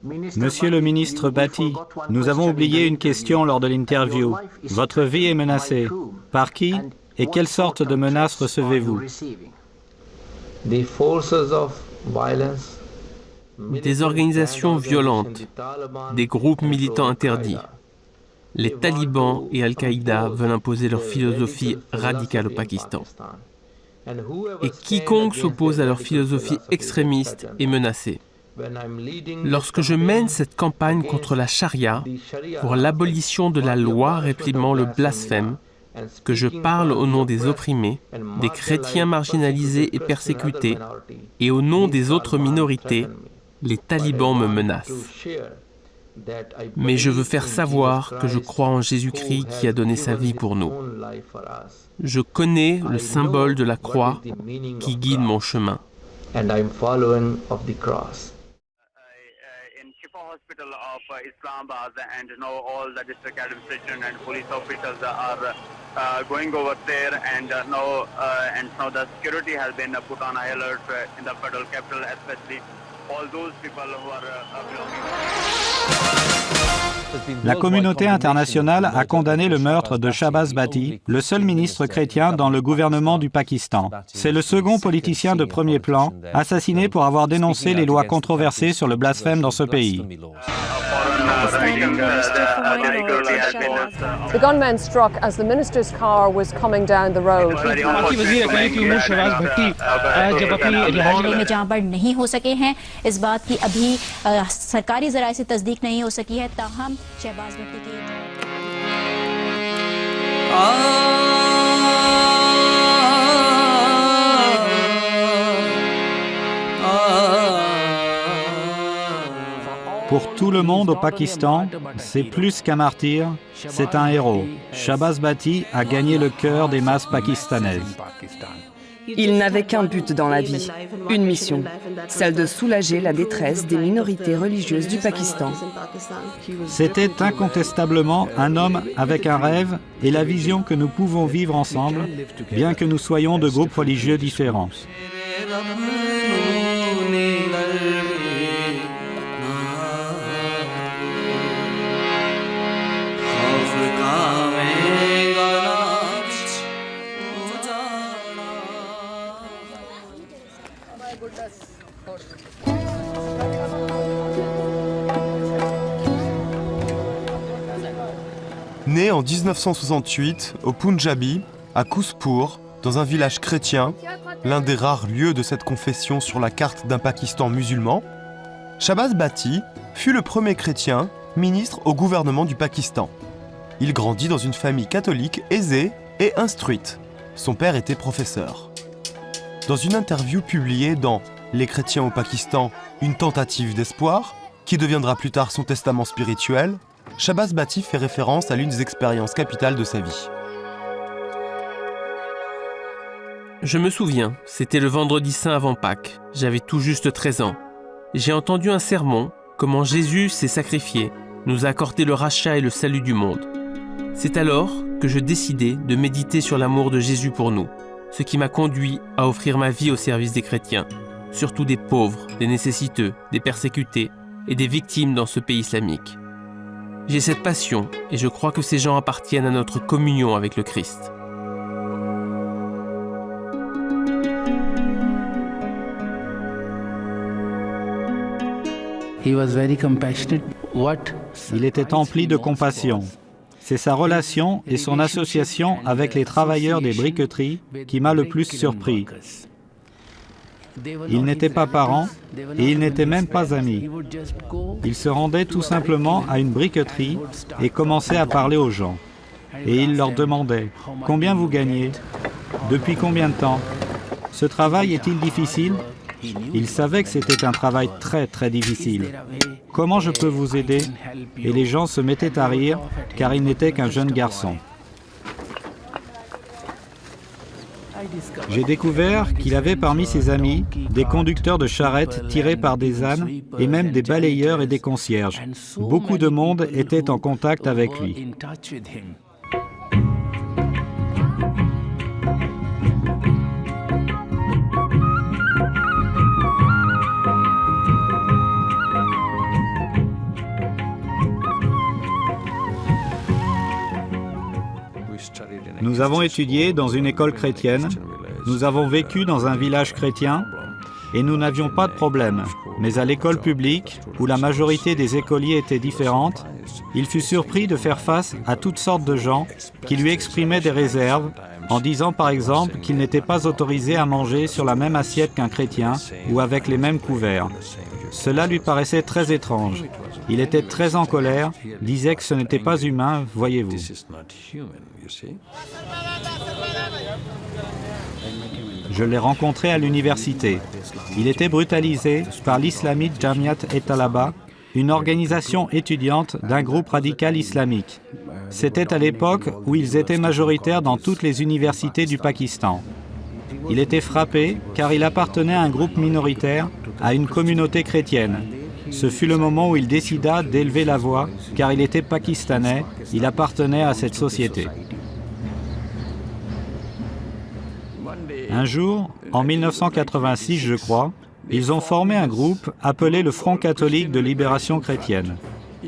Monsieur le ministre Bhatti, nous avons oublié une question lors de l'interview. Votre vie est menacée. Par qui et quelle sorte de menaces recevez-vous? Des organisations violentes, des groupes militants interdits. Les talibans et Al-Qaïda veulent imposer leur philosophie radicale au Pakistan. Et quiconque s'oppose à leur philosophie extrémiste est menacé. Lorsque je mène cette campagne contre la charia, pour l'abolition de la loi réprimant le blasphème, que je parle au nom des opprimés, des chrétiens marginalisés et persécutés, et au nom des autres minorités, les talibans me menacent. Mais je veux faire savoir que je crois en Jésus-Christ qui a donné sa vie pour nous. Je connais le symbole de la croix qui guide mon chemin. Hospital of Islamabad, and now all the district administration and police officials are going over there, and now the security has been put on high alert in the federal capital, especially all those people who are La communauté internationale a condamné le meurtre de Shahbaz Bhatti, le seul ministre chrétien dans le gouvernement du Pakistan. C'est le second politicien de premier plan, assassiné pour avoir dénoncé les lois controversées sur le blasphème dans ce pays. The gunman struck as the minister's car was coming down the road. में जहां पर नहीं हो सके हैं, इस बात की अभी सरकारी ज़राए से तस्दीक नहीं हो सकी है, ताहम शहबाज भट्टी की Pour tout le monde au Pakistan, c'est plus qu'un martyr, c'est un héros. Shahbaz Bhatti a gagné le cœur des masses pakistanaises. Il n'avait qu'un but dans la vie, une mission, celle de soulager la détresse des minorités religieuses du Pakistan. C'était incontestablement un homme avec un rêve et la vision que nous pouvons vivre ensemble, bien que nous soyons de groupes religieux différents. Né en 1968 au Punjabi, à Khushpur, dans un village chrétien, l'un des rares lieux de cette confession sur la carte d'un Pakistan musulman, Shahbaz Bhatti fut le premier chrétien ministre au gouvernement du Pakistan. Il grandit dans une famille catholique aisée et instruite. Son père était professeur. Dans une interview publiée dans Les chrétiens au Pakistan, une tentative d'espoir, qui deviendra plus tard son testament spirituel, Shahbaz Bhatti fait référence à l'une des expériences capitales de sa vie. Je me souviens, c'était le vendredi saint avant Pâques. J'avais tout juste 13 ans. J'ai entendu un sermon, comment Jésus s'est sacrifié, nous a accordé le rachat et le salut du monde. C'est alors que je décidai de méditer sur l'amour de Jésus pour nous, ce qui m'a conduit à offrir ma vie au service des chrétiens, surtout des pauvres, des nécessiteux, des persécutés et des victimes dans ce pays islamique. J'ai cette passion et je crois que ces gens appartiennent à notre communion avec le Christ. Il était empli de compassion. C'est sa relation et son association avec les travailleurs des briqueteries qui m'a le plus surpris. Ils n'étaient pas parents et ils n'étaient même pas amis. Ils se rendaient tout simplement à une briqueterie et commençaient à parler aux gens. Et ils leur demandaient « Combien vous gagnez ? Depuis combien de temps ? Ce travail est-il difficile ?» Ils savaient que c'était un travail très très difficile. « Comment je peux vous aider ?» Et les gens se mettaient à rire car il n'était qu'un jeune garçon. J'ai découvert qu'il avait parmi ses amis des conducteurs de charrettes tirés par des ânes et même des balayeurs et des concierges. Beaucoup de monde était en contact avec lui. Nous avons étudié dans une école chrétienne, nous avons vécu dans un village chrétien et nous n'avions pas de problème. Mais à l'école publique, où la majorité des écoliers étaient différentes, il fut surpris de faire face à toutes sortes de gens qui lui exprimaient des réserves en disant par exemple qu'il n'était pas autorisé à manger sur la même assiette qu'un chrétien ou avec les mêmes couverts. Cela lui paraissait très étrange. Il était très en colère, disait que ce n'était pas humain, voyez-vous. Je l'ai rencontré à l'université. Il était brutalisé par l'Islamic Jamiat et Talaba, une organisation étudiante d'un groupe radical islamique. C'était à l'époque où ils étaient majoritaires dans toutes les universités du Pakistan. Il était frappé car il appartenait à un groupe minoritaire, à une communauté chrétienne. Ce fut le moment où il décida d'élever la voix, car il était pakistanais, il appartenait à cette société. Un jour, en 1986 je crois, ils ont formé un groupe appelé le Front catholique de libération chrétienne.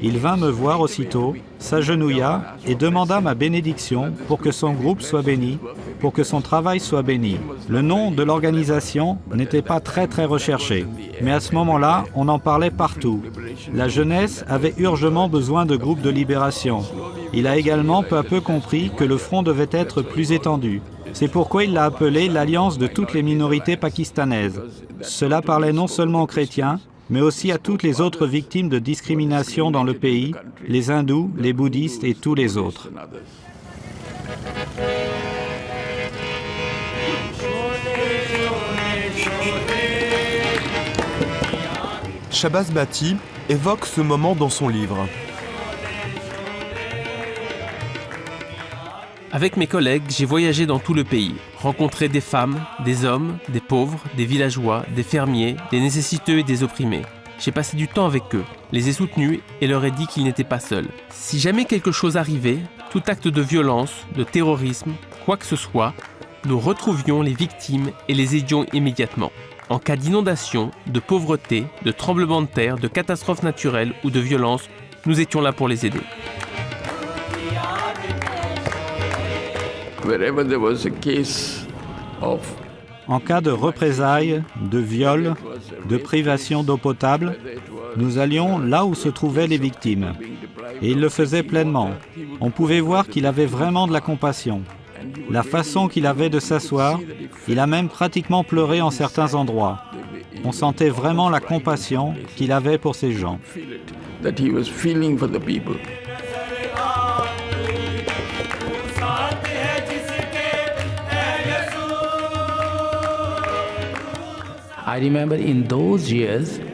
Il vint me voir aussitôt, s'agenouilla et demanda ma bénédiction pour que son groupe soit béni, pour que son travail soit béni. Le nom de l'organisation n'était pas très recherché, mais à ce moment-là, on en parlait partout. La jeunesse avait urgemment besoin de groupes de libération. Il a également peu à peu compris que le front devait être plus étendu. C'est pourquoi il l'a appelé l'Alliance de toutes les minorités pakistanaises. Cela parlait non seulement aux chrétiens, mais aussi à toutes les autres victimes de discrimination dans le pays, les hindous, les bouddhistes et tous les autres. Shahbaz Bhatti évoque ce moment dans son livre. Avec mes collègues, j'ai voyagé dans tout le pays, rencontré des femmes, des hommes, des pauvres, des villageois, des fermiers, des nécessiteux et des opprimés. J'ai passé du temps avec eux, les ai soutenus et leur ai dit qu'ils n'étaient pas seuls. Si jamais quelque chose arrivait, tout acte de violence, de terrorisme, quoi que ce soit, nous retrouvions les victimes et les aidions immédiatement. En cas d'inondation, de pauvreté, de tremblement de terre, de catastrophe naturelle ou de violence, nous étions là pour les aider. En cas de représailles, de viol, de privation d'eau potable, nous allions là où se trouvaient les victimes. Et il le faisait pleinement. On pouvait voir qu'il avait vraiment de la compassion. La façon qu'il avait de s'asseoir, il a même pratiquement pleuré en certains endroits. On sentait vraiment la compassion qu'il avait pour ces gens.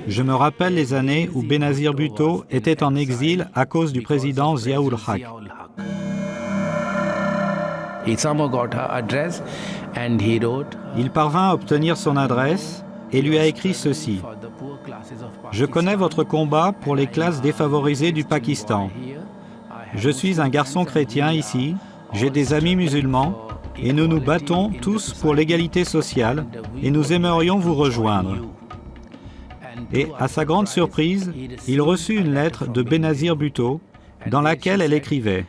Je me rappelle les années où Benazir Bhutto était en exil à cause du président Zia-ul Haq. Il parvint à obtenir son adresse et lui a écrit ceci. « Je connais votre combat pour les classes défavorisées du Pakistan. Je suis un garçon chrétien ici, j'ai des amis musulmans, et nous nous battons tous pour l'égalité sociale et nous aimerions vous rejoindre. » Et à sa grande surprise, il reçut une lettre de Benazir Bhutto dans laquelle elle écrivait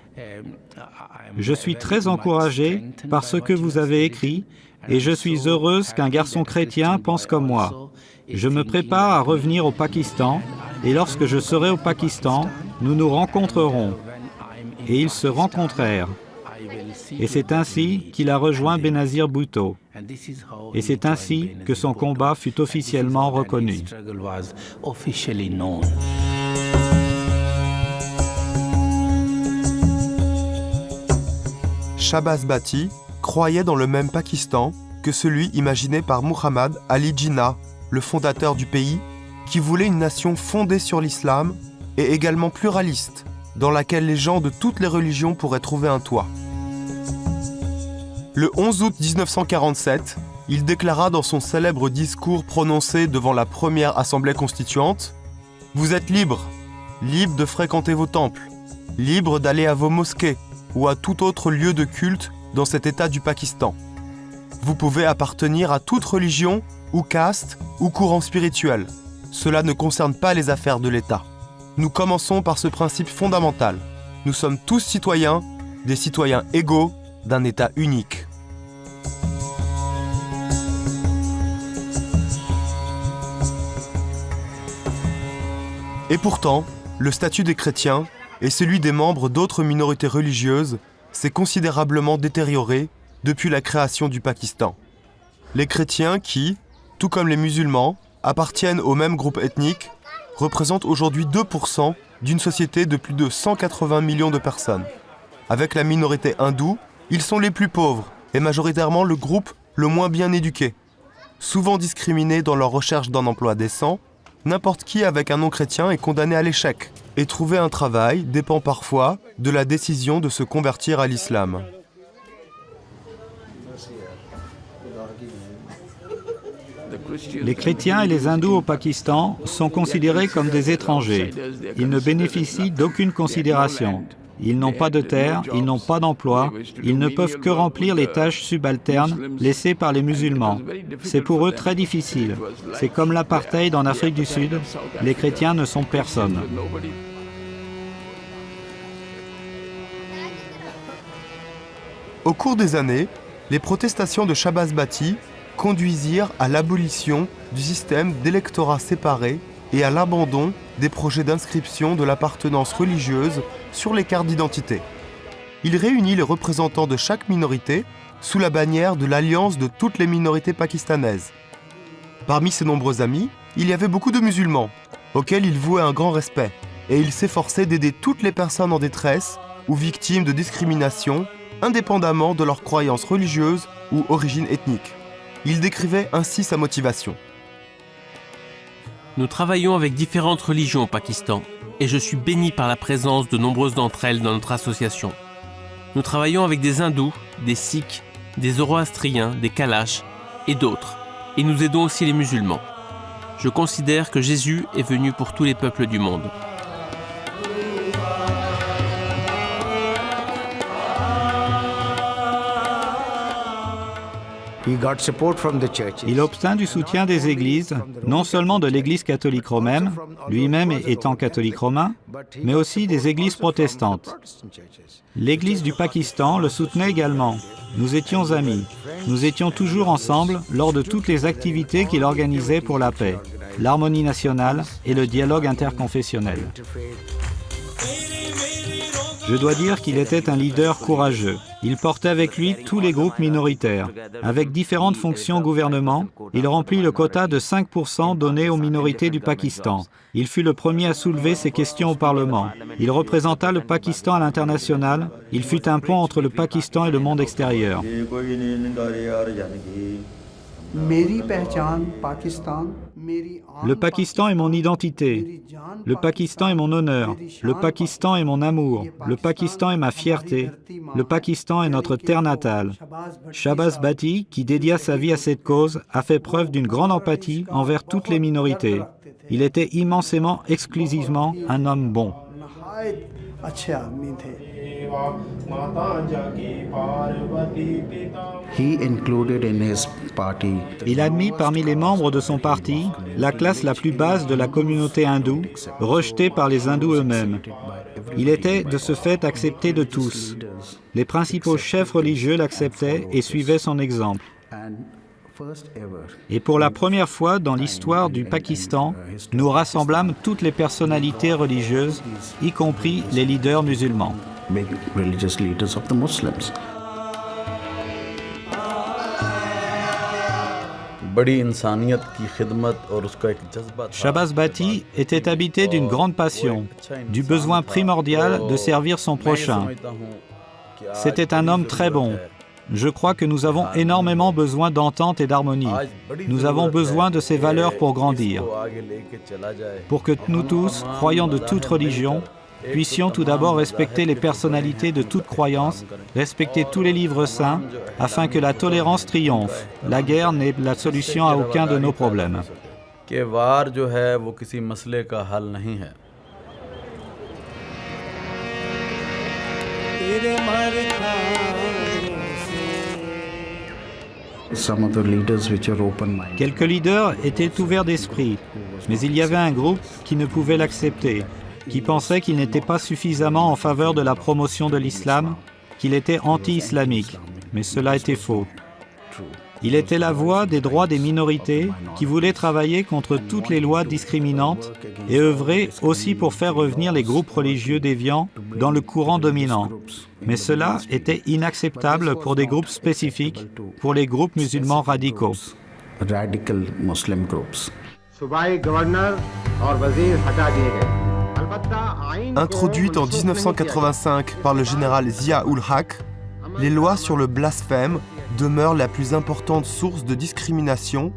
« Je suis très encouragée par ce que vous avez écrit et je suis heureuse qu'un garçon chrétien pense comme moi. Je me prépare à revenir au Pakistan et lorsque je serai au Pakistan, nous nous rencontrerons. » Et ils se rencontrèrent. Et c'est ainsi qu'il a rejoint Benazir Bhutto. Et c'est ainsi que son combat fut officiellement reconnu. Shahbaz Bhatti croyait dans le même Pakistan que celui imaginé par Muhammad Ali Jinnah, le fondateur du pays, qui voulait une nation fondée sur l'islam et également pluraliste, dans laquelle les gens de toutes les religions pourraient trouver un toit. Le 11 août 1947, il déclara dans son célèbre discours prononcé devant la première Assemblée constituante « Vous êtes libres, libres de fréquenter vos temples, libres d'aller à vos mosquées ou à tout autre lieu de culte dans cet État du Pakistan. Vous pouvez appartenir à toute religion ou caste ou courant spirituel. Cela ne concerne pas les affaires de l'État. Nous commençons par ce principe fondamental. Nous sommes tous citoyens, des citoyens égaux d'un État unique. Et pourtant, le statut des chrétiens et celui des membres d'autres minorités religieuses s'est considérablement détérioré depuis la création du Pakistan. Les chrétiens qui, tout comme les musulmans, appartiennent au même groupe ethnique, représentent aujourd'hui 2% d'une société de plus de 180 millions de personnes. Avec la minorité hindoue, ils sont les plus pauvres et majoritairement le groupe le moins bien éduqué. Souvent discriminés dans leur recherche d'un emploi décent, n'importe qui avec un nom chrétien est condamné à l'échec. Et trouver un travail dépend parfois de la décision de se convertir à l'islam. Les chrétiens et les hindous au Pakistan sont considérés comme des étrangers. Ils ne bénéficient d'aucune considération. Ils n'ont pas de terre, ils n'ont pas d'emploi, ils ne peuvent que remplir les tâches subalternes laissées par les musulmans. C'est pour eux très difficile. C'est comme l'apartheid en Afrique du Sud, les chrétiens ne sont personne. Au cours des années, les protestations de Shahbaz Bhatti conduisirent à l'abolition du système d'électorat séparé et à l'abandon des projets d'inscription de l'appartenance religieuse sur les cartes d'identité. Il réunit les représentants de chaque minorité sous la bannière de l'Alliance de toutes les minorités pakistanaises. Parmi ses nombreux amis, il y avait beaucoup de musulmans, auxquels il vouait un grand respect, et il s'efforçait d'aider toutes les personnes en détresse ou victimes de discrimination, indépendamment de leur croyance religieuse ou origine ethnique. Il décrivait ainsi sa motivation. Nous travaillons avec différentes religions au Pakistan et je suis béni par la présence de nombreuses d'entre elles dans notre association. Nous travaillons avec des hindous, des sikhs, des zoroastriens, des kalash et d'autres. Et nous aidons aussi les musulmans. Je considère que Jésus est venu pour tous les peuples du monde. Il obtint du soutien des églises, non seulement de l'église catholique romaine, lui-même étant catholique romain, mais aussi des églises protestantes. L'église du Pakistan le soutenait également. Nous étions amis. Nous étions toujours ensemble lors de toutes les activités qu'il organisait pour la paix, l'harmonie nationale et le dialogue interconfessionnel. Je dois dire qu'il était un leader courageux. Il portait avec lui tous les groupes minoritaires. Avec différentes fonctions au gouvernement, il remplit le quota de 5% donné aux minorités du Pakistan. Il fut le premier à soulever ces questions au Parlement. Il représenta le Pakistan à l'international. Il fut un pont entre le Pakistan et le monde extérieur. Le Pakistan est mon identité. Le Pakistan est mon honneur. Le Pakistan est mon amour. Le Pakistan est ma fierté. Le Pakistan est notre terre natale. Shahbaz Bhatti, qui dédia sa vie à cette cause, a fait preuve d'une grande empathie envers toutes les minorités. Il était immensément, exclusivement un homme bon. Il a mis parmi les membres de son parti la classe la plus basse de la communauté hindoue, rejetée par les hindous eux-mêmes. Il était de ce fait accepté de tous. Les principaux chefs religieux l'acceptaient et suivaient son exemple. Et pour la première fois dans l'histoire du Pakistan, nous rassemblâmes toutes les personnalités religieuses, y compris les leaders musulmans. Shahbaz Bhatti était habité d'une grande passion, du besoin primordial de servir son prochain. C'était un homme très bon. Je crois que nous avons énormément besoin d'entente et d'harmonie. Nous avons besoin de ces valeurs pour grandir. Pour que nous tous, croyants de toute religion, puissions tout d'abord respecter les personnalités de toute croyance, respecter tous les livres saints, afin que la tolérance triomphe. La guerre n'est la solution à aucun de nos problèmes. Quelques leaders étaient ouverts d'esprit, mais il y avait un groupe qui ne pouvait l'accepter, qui pensait qu'il n'était pas suffisamment en faveur de la promotion de l'islam qu'il était anti-islamique, mais cela était faux. Il était la voix des droits des minorités qui voulait travailler contre toutes les lois discriminantes et œuvrer aussi pour faire revenir les groupes religieux déviants dans le courant dominant. Mais cela était inacceptable pour des groupes spécifiques, pour les groupes musulmans radicaux. Introduite en 1985 par le général Zia-ul-Haq, les lois sur le blasphème demeurent la plus importante source de discrimination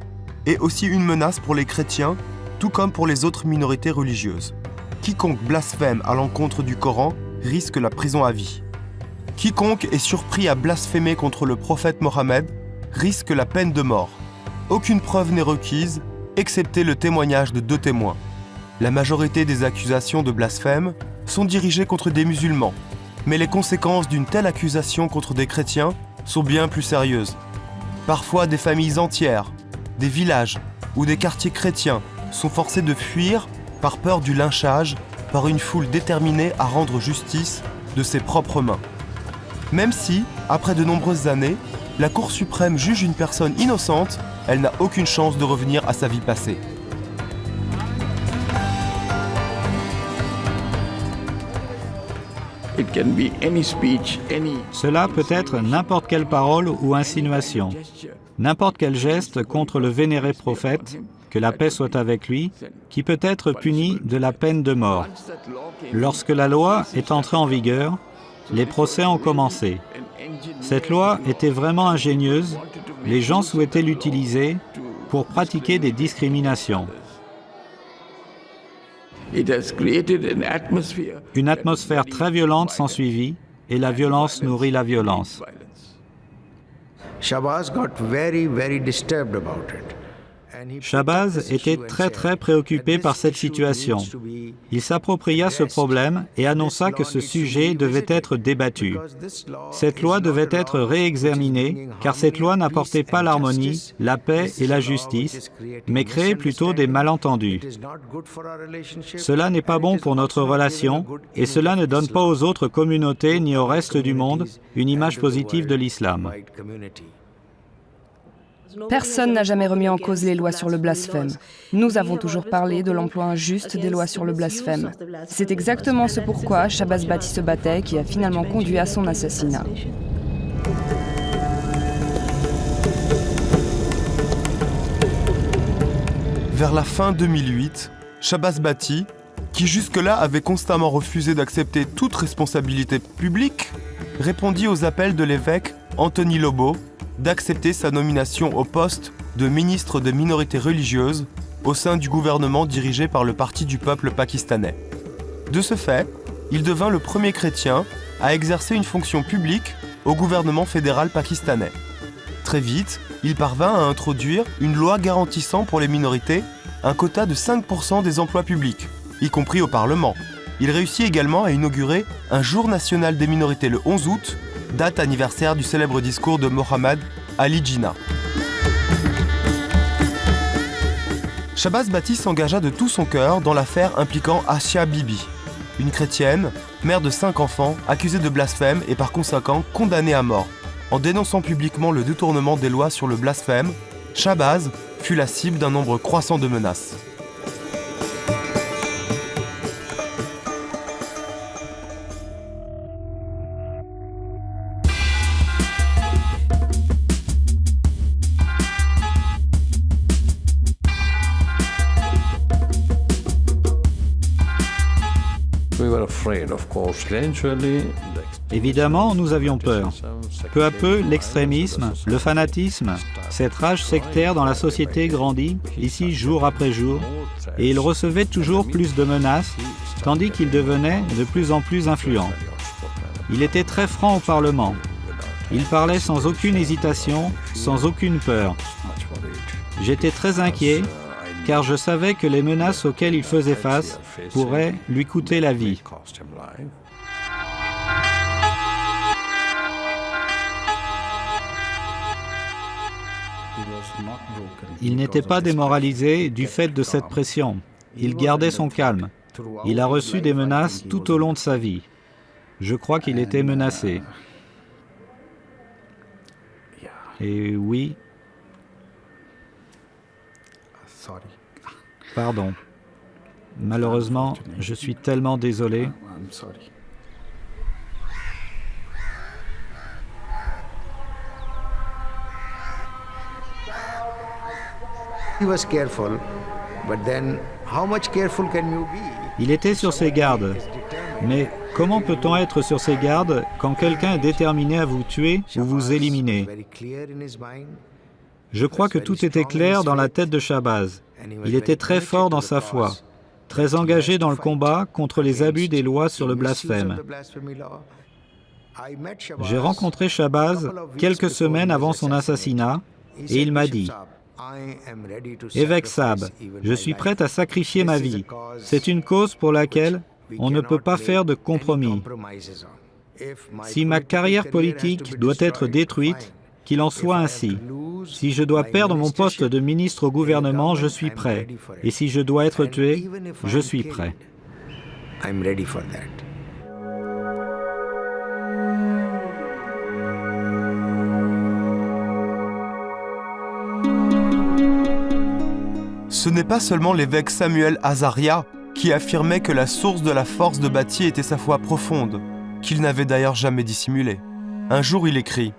et aussi une menace pour les chrétiens, tout comme pour les autres minorités religieuses. Quiconque blasphème à l'encontre du Coran risque la prison à vie. Quiconque est surpris à blasphémer contre le prophète Mohammed risque la peine de mort. Aucune preuve n'est requise, excepté le témoignage de 2 témoins. La majorité des accusations de blasphème sont dirigées contre des musulmans, mais les conséquences d'une telle accusation contre des chrétiens sont bien plus sérieuses. Parfois, des familles entières, des villages ou des quartiers chrétiens sont forcés de fuir par peur du lynchage par une foule déterminée à rendre justice de ses propres mains. Même si, après de nombreuses années, la Cour suprême juge une personne innocente, elle n'a aucune chance de revenir à sa vie passée. Cela peut être n'importe quelle parole ou insinuation, n'importe quel geste contre le vénéré prophète, que la paix soit avec lui, qui peut être puni de la peine de mort. Lorsque la loi est entrée en vigueur, les procès ont commencé. Cette loi était vraiment ingénieuse, les gens souhaitaient l'utiliser pour pratiquer des discriminations. Une atmosphère très violente s'ensuivit et la violence nourrit la violence. Shabazz était très préoccupé par cette situation. Il s'appropria ce problème et annonça que ce sujet devait être débattu. Cette loi devait être réexaminée car cette loi n'apportait pas l'harmonie, la paix et la justice, mais créait plutôt des malentendus. Cela n'est pas bon pour notre relation et cela ne donne pas aux autres communautés ni au reste du monde une image positive de l'islam. Personne n'a jamais remis en cause les lois sur le blasphème. Nous avons toujours parlé de l'emploi injuste des lois sur le blasphème. C'est exactement ce pourquoi Shabazz Bhatti se battait qui a finalement conduit à son assassinat. Vers la fin 2008, Shabazz Bhatti, qui jusque-là avait constamment refusé d'accepter toute responsabilité publique, répondit aux appels de l'évêque Anthony Lobo d'accepter sa nomination au poste de ministre des minorités religieuses au sein du gouvernement dirigé par le Parti du peuple pakistanais. De ce fait, il devint le premier chrétien à exercer une fonction publique au gouvernement fédéral pakistanais. Très vite, il parvint à introduire une loi garantissant pour les minorités un quota de 5% des emplois publics, y compris au Parlement. Il réussit également à inaugurer un jour national des minorités le 11 août, date anniversaire du célèbre discours de Mohammad Ali Jinnah. Shabazz Bhatti s'engagea de tout son cœur dans l'affaire impliquant Asia Bibi, une chrétienne, mère de 5 enfants, accusée de blasphème et par conséquent condamnée à mort. En dénonçant publiquement le détournement des lois sur le blasphème, Shabazz fut la cible d'un nombre croissant de menaces. Évidemment, nous avions peur. Peu à peu, l'extrémisme, le fanatisme, cette rage sectaire dans la société grandit, ici jour après jour, et il recevait toujours plus de menaces, tandis qu'il devenait de plus en plus influent. Il était très franc au Parlement. Il parlait sans aucune hésitation, sans aucune peur. J'étais très inquiet, car je savais que les menaces auxquelles il faisait face pourraient lui coûter la vie. Il n'était pas démoralisé du fait de cette pression. Il gardait son calme. Il a reçu des menaces tout au long de sa vie. Je crois qu'il était menacé. Et oui. Pardon. Malheureusement, je suis tellement désolé. Il était sur ses gardes. Mais comment peut-on être sur ses gardes quand quelqu'un est déterminé à vous tuer ou vous éliminer? Je crois que tout était clair dans la tête de Shabazz. Il était très fort dans sa foi, très engagé dans le combat contre les abus des lois sur le blasphème. J'ai rencontré Shabazz quelques semaines avant son assassinat et il m'a dit « Évêque Saab, je suis prêt à sacrifier ma vie. C'est une cause pour laquelle on ne peut pas faire de compromis. Si ma carrière politique doit être détruite, qu'il en soit ainsi. Si je dois perdre mon poste de ministre au gouvernement, je suis prêt. Et si je dois être tué, je suis prêt. » Ce n'est pas seulement l'évêque Samuel Azaria qui affirmait que la source de la force de Bati était sa foi profonde, qu'il n'avait d'ailleurs jamais dissimulée. Un jour, il écrit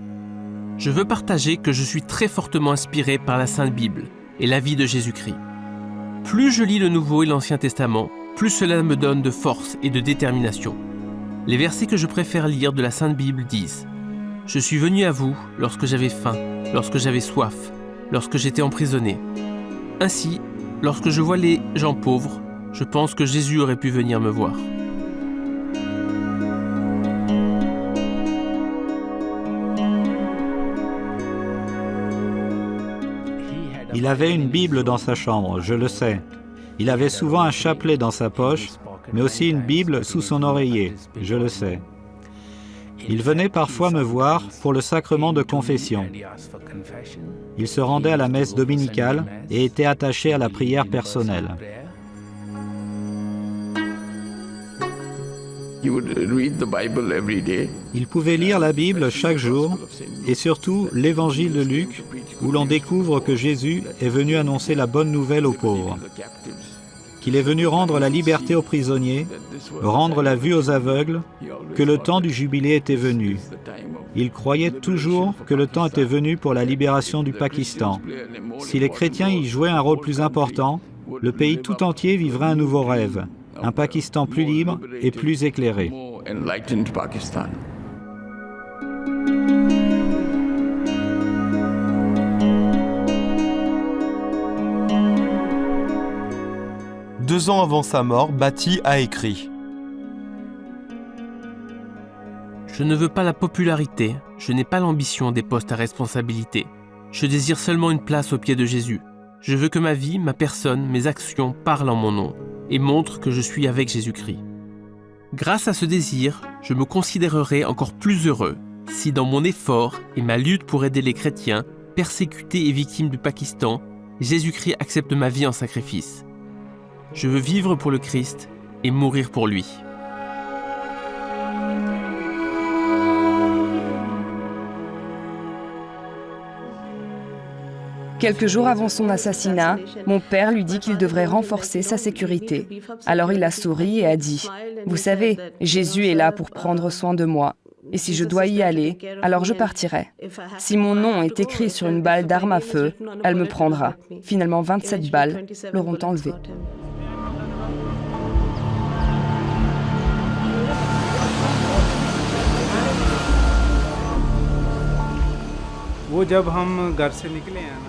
« Je veux partager que je suis très fortement inspiré par la Sainte Bible et la vie de Jésus-Christ. Plus je lis le Nouveau et l'Ancien Testament, plus cela me donne de force et de détermination. Les versets que je préfère lire de la Sainte Bible disent « Je suis venu à vous lorsque j'avais faim, lorsque j'avais soif, lorsque j'étais emprisonné. Ainsi, lorsque je vois les gens pauvres, je pense que Jésus aurait pu venir me voir. » Il avait une Bible dans sa chambre, je le sais. Il avait souvent un chapelet dans sa poche, mais aussi une Bible sous son oreiller, je le sais. Il venait parfois me voir pour le sacrement de confession. Il se rendait à la messe dominicale et était attaché à la prière personnelle. Il pouvait lire la Bible chaque jour et surtout l'Évangile de Luc, où l'on découvre que Jésus est venu annoncer la bonne nouvelle aux pauvres, qu'il est venu rendre la liberté aux prisonniers, rendre la vue aux aveugles, que le temps du jubilé était venu. Il croyait toujours que le temps était venu pour la libération du Pakistan. Si les chrétiens y jouaient un rôle plus important, le pays tout entier vivrait un nouveau rêve, un Pakistan plus libre et plus éclairé. Deux ans avant sa mort, Bati a écrit « Je ne veux pas la popularité, je n'ai pas l'ambition des postes à responsabilité. Je désire seulement une place aux pieds de Jésus. Je veux que ma vie, ma personne, mes actions parlent en mon nom et montrent que je suis avec Jésus-Christ. Grâce à ce désir, je me considérerai encore plus heureux si dans mon effort et ma lutte pour aider les chrétiens, persécutés et victimes du Pakistan, Jésus-Christ accepte ma vie en sacrifice. Je veux vivre pour le Christ et mourir pour lui. » Quelques jours avant son assassinat, mon père lui dit qu'il devrait renforcer sa sécurité. Alors il a souri et a dit « Vous savez, Jésus est là pour prendre soin de moi. Et si je dois y aller, alors je partirai. Si mon nom est écrit sur une balle d'arme à feu, elle me prendra. » Finalement, 27 balles l'auront enlevé.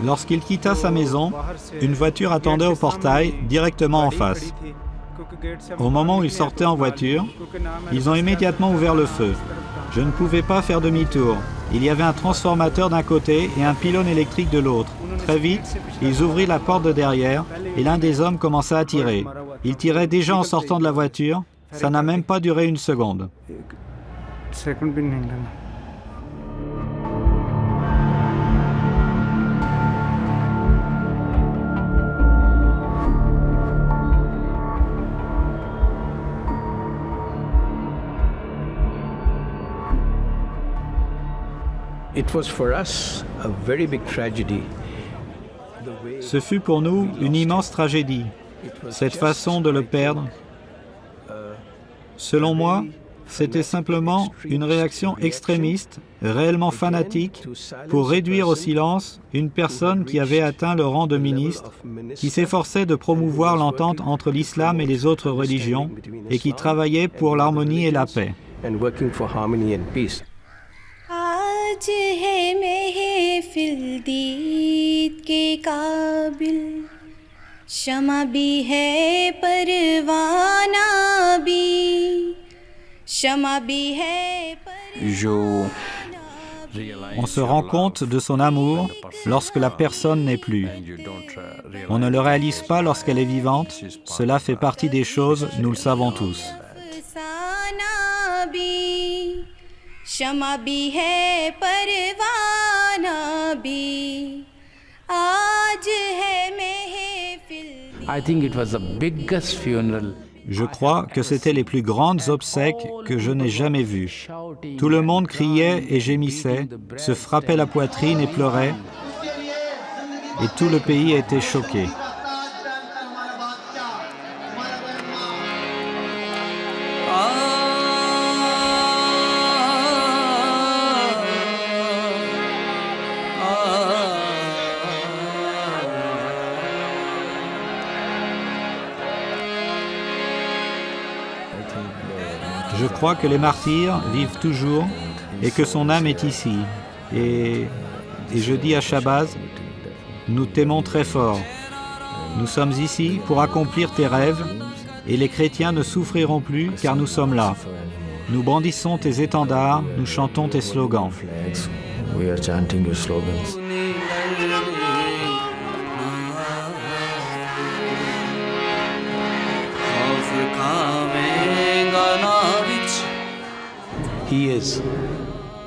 Lorsqu'il quitta sa maison, une voiture attendait au portail, directement en face. Au moment où il sortait en voiture, ils ont immédiatement ouvert le feu. Je ne pouvais pas faire demi-tour. Il y avait un transformateur d'un côté et un pylône électrique de l'autre. Très vite, ils ouvrirent la porte de derrière et l'un des hommes commença à tirer. Il tirait déjà en sortant de la voiture. Ça n'a même pas duré une seconde. Ce fut pour nous une immense tragédie, cette façon de le perdre. Selon moi, c'était simplement une réaction extrémiste, réellement fanatique, pour réduire au silence une personne qui avait atteint le rang de ministre, qui s'efforçait de promouvoir l'entente entre l'islam et les autres religions et qui travaillait pour l'harmonie et la paix. आज है महफिल दीद के काबिल शमा भी है परवाना भी शमा भी है On se rend compte de son amour lorsque la personne n'est plus. On ne le réalise pas lorsqu'elle est vivante. Cela fait partie des choses, nous le savons tous. शमा भी है परवाना भी आज है महफिल Je crois que c'était les plus grandes obsèques que je n'ai jamais vues. Tout le monde criait et gémissait, se frappait la poitrine et pleurait, et tout le pays était choqué. Je crois que les martyrs vivent toujours et que son âme est ici. Et je dis à Shabazz, nous t'aimons très fort. Nous sommes ici pour accomplir tes rêves et les chrétiens ne souffriront plus car nous sommes là. Nous brandissons tes étendards, nous chantons tes slogans.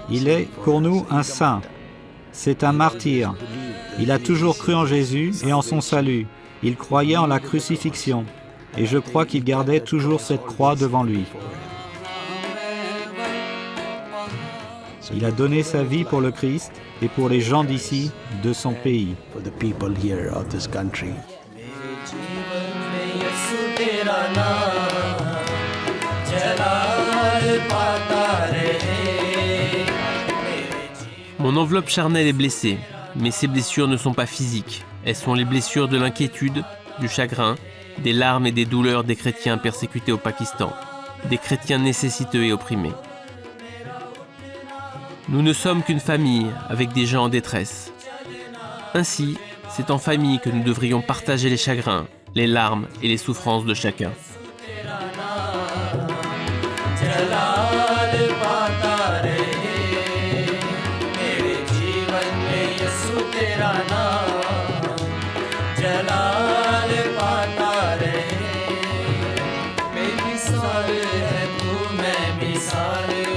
Il est pour nous un saint. C'est un martyr. Il a toujours cru en Jésus et en son salut. Il croyait en la crucifixion. Et je crois qu'il gardait toujours cette croix devant lui. Il a donné sa vie pour le Christ et pour les gens d'ici, de son pays. Mon enveloppe charnelle est blessée, mais ces blessures ne sont pas physiques. Elles sont les blessures de l'inquiétude, du chagrin, des larmes et des douleurs des chrétiens persécutés au Pakistan, des chrétiens nécessiteux et opprimés. Nous ne sommes qu'une famille avec des gens en détresse. Ainsi, c'est en famille que nous devrions partager les chagrins, les larmes et les souffrances de chacun. मिसाल है तू मैं मिसाल